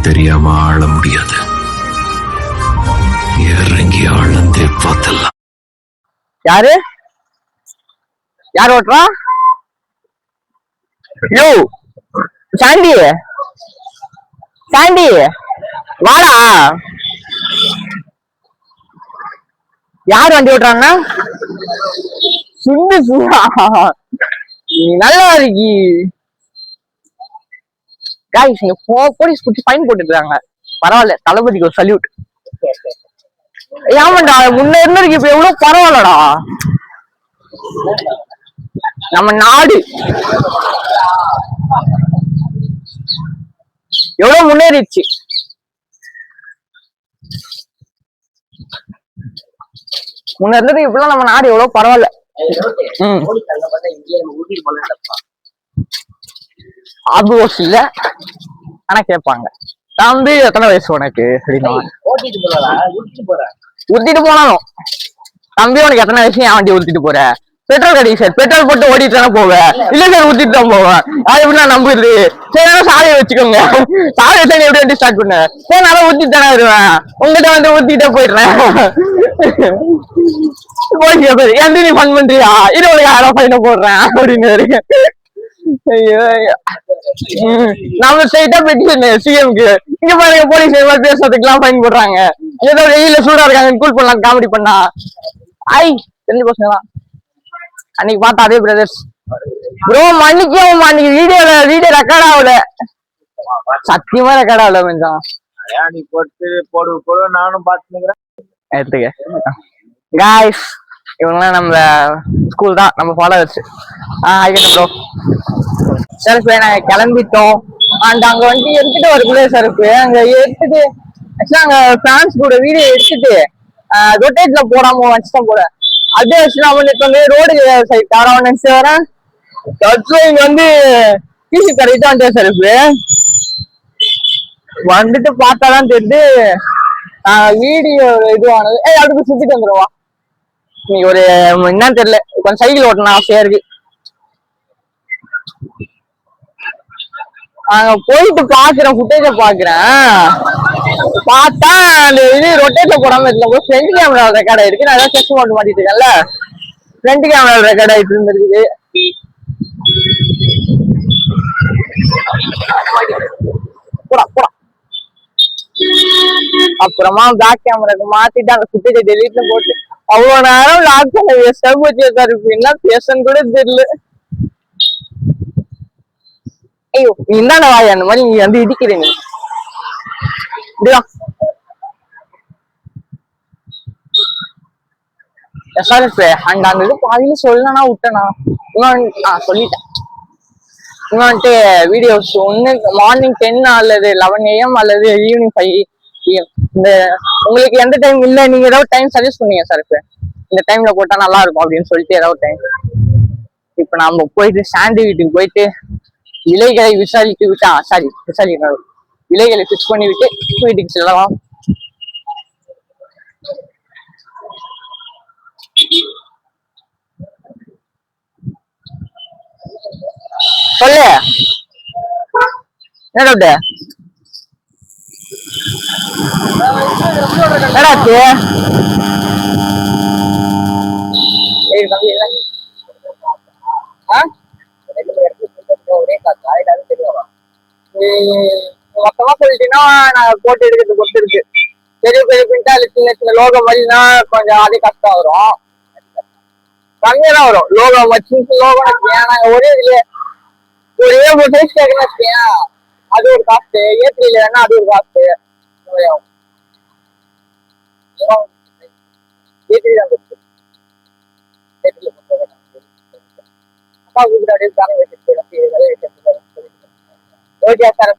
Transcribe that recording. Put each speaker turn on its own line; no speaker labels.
தெரியாம ஆள முடியாது. இறங்கி ஆழ்ந்தே பார்த்தலாம்.
யாரு யார் ஓட்டுறா? யோ சாண்டி, சாண்டி வாடா. யார் வண்டி ஓட்டுறாங்க? சுண்டு சுடா, நல்லா இருக்கி. காய்ஸ் இங்க போலீஸ் பிடிச்சி ஃபைன் போட்டுருக்காங்க. பரவாயில்ல, தளபதிக்கு ஒரு சல்யூட். ஏமாண்டா முன்ன இருந்திருக்கு, இப்ப எவ்வளவு பரவாயில்லடா. நம்ம நாடு எவ்வளவு முன்னேறிச்சு. முன்ன இருந்தது இப்பெல்லாம் நம்ம நாடு எவ்வளவு பரவாயில்ல. ஆபோஸ் இல்ல, ஆனா கேட்பாங்க தம்பி எத்தனை வயசு உனக்கு அப்படின்னா, ஊத்திட்டு போனாலும் தம்பி உனக்கு எத்தனை வயசு என் வண்டி ஊத்திட்டு போற? பெட்ரோல் கிடையாது சார், பெட்ரோல் போட்டு ஓடிட்டு தானே போவேன். இல்ல சார் ஊத்திட்டு தான் போவேன். அது எப்படி நான் நம்புறது? சரி சாலையை வச்சுக்கோங்க, சாலை வச்சு எப்படி வண்டி ஸ்டார்ட் பண்ண? சரி நல்லா ஊத்திட்டு தானே வருவேன், உங்ககிட்ட வந்து ஊத்திட்டே போயிடுறேன். எந்த நீ ஃபன் பண்றியா, 20,000 ஃபைன போடுறேன் அப்படின்னு. ஐயோ நம்ம ஸ்ட்ரைட்டா பெட்டிஷன் சிஎம்க்கு. இங்க பாருங்க போலீஸ் பேசுறதுக்குலாம் ஃபைன் போடுறாங்க. ஏதோ வெயில சூடா இருக்காங்க கூல் பண்ணலாம் காமெடி பண்ணா. ஐ தெரிஞ்சு பசங்களா அன்னைக்கு பார்த்தா அதே பிரதர்ஸ் ப்ரோ மன்னிக்கும், அன்னைக்கு வீடியோ ரெக்கார்ட் ஆகல, சத்தியமா ரெக்கார்ட் ஆகல. கொஞ்சம்
நீ போடு நானும் பாத்துக்கிறேன்.
எடுத்துக்க காய்ஸ், இவங்கெல்லாம் நம்ம ஸ்கூல் தான், நம்ம ஃபாலோவர்ஸ். ப்ரோ சரப்பு நாங்க கிளம்பிட்டோம். அண்ட் அங்க வந்து எடுத்துட்டு வருக்குள்ளே சரப்பு அங்க எடுத்துட்டு அங்க பிரான்ஸ் கூட வீடியோ எடுத்துட்டு ரொட்டேட்ல போடாம வச்சுதான் போட. அதே வச்சு நம்ம வந்து ரோடு சைட் காரவன் நினைச்சு வரேன். இங்க வந்து டிசி கடைட்டு வந்துட்டேன் சரப்பு. வந்துட்டு பார்த்தாதான் தெரியுது வீடியோ இதுவானது. அதுக்கு சுத்திட்டு வந்துடுவா. இன்னைக்கு ஒரு என்னன்னு தெரியல, கொஞ்சம் சைக்கிள் ஓட்டணும் ஆசையா இருக்கு. அங்க போயிட்டு பாக்குறேன், ஃபுட்டேஜ பாக்குறேன். பார்த்தா அந்த இது ரொட்டேட்ல போடாம இருக்க ஃப்ரண்ட் கேமரா ரெக்கார்ட் ஆயிருக்கு. நான் ஏதாவது செக் போட்டு மாட்டிட்டு இருக்கேன்ல, ஃப்ரண்ட் கேமரா ரெக்கார்ட் ஆயிட்டு இருந்திருக்கு. அப்புறமா பேக் கேமராக்கு மாத்திட்டு அந்த ஃபுட்டேஜ டெலீட்ல போட்டு அவ்வளவு நேரம் லாக் பண்ண வேஸ்டா போச்சு. என்ன பேசன்னு கூட தெரியல. ஐயோ நீ இந்தாண்ட வாய், அந்த மாதிரி நீ வந்து இடிக்கிறீங்க. அண்ட் அந்த இது பாதியில சொல்லனா விட்டனா சொல்லிட்டேன். இன்னும் வந்துட்டு வீடியோஸ் ஒன்னு மார்னிங் 10 அல்லது 11 AM அல்லது ஈவினிங் 5 PM. இந்த உங்களுக்கு எந்த டைம் இல்லை, நீங்க ஏதாவது டைம் சஜஸ்ட் பண்ணீங்க சார். இப்ப இந்த டைம்ல போட்டா நல்லா இருக்கும் அப்படின்னு சொல்லிட்டு ஏதாவது டைம். இப்ப நாம போயிட்டு சாண்டி வீட்டுக்கு போயிட்டு விலைகளை விசாரித்து விட்டா, விலைகளை பிக்ஸ் பண்ணி விட்டு வீட்டுக்கு செல்லலாம். சொல்லு என்ன டவுட்? என்னடாச்சு? மொத்தமா சொல்லிட்டீங்கன்னா நாங்க போட்டு எடுக்கிறது பொறுத்து இருக்கு. பெரிய பெரிய பிரிண்டா சின்ன சின்ன லோகோ மாதிரினா கொஞ்சம் அதே கஷ்டம் வரும், கம்மியா தான் வரும். லோகோ சின்ன லோகோ வச்சுக்கேன், நாங்க ஒரே இதுல ஒரு A4 சைஸ் கேட்கணும்னு வச்சுக்கேன், அது ஒரு காஸ்ட். A3 வேணா அது ஒரு காஸ்ட். A3 தான் கொடுத்து அப்பா கூப்பிட்டு அப்படியே ஓகே சார்.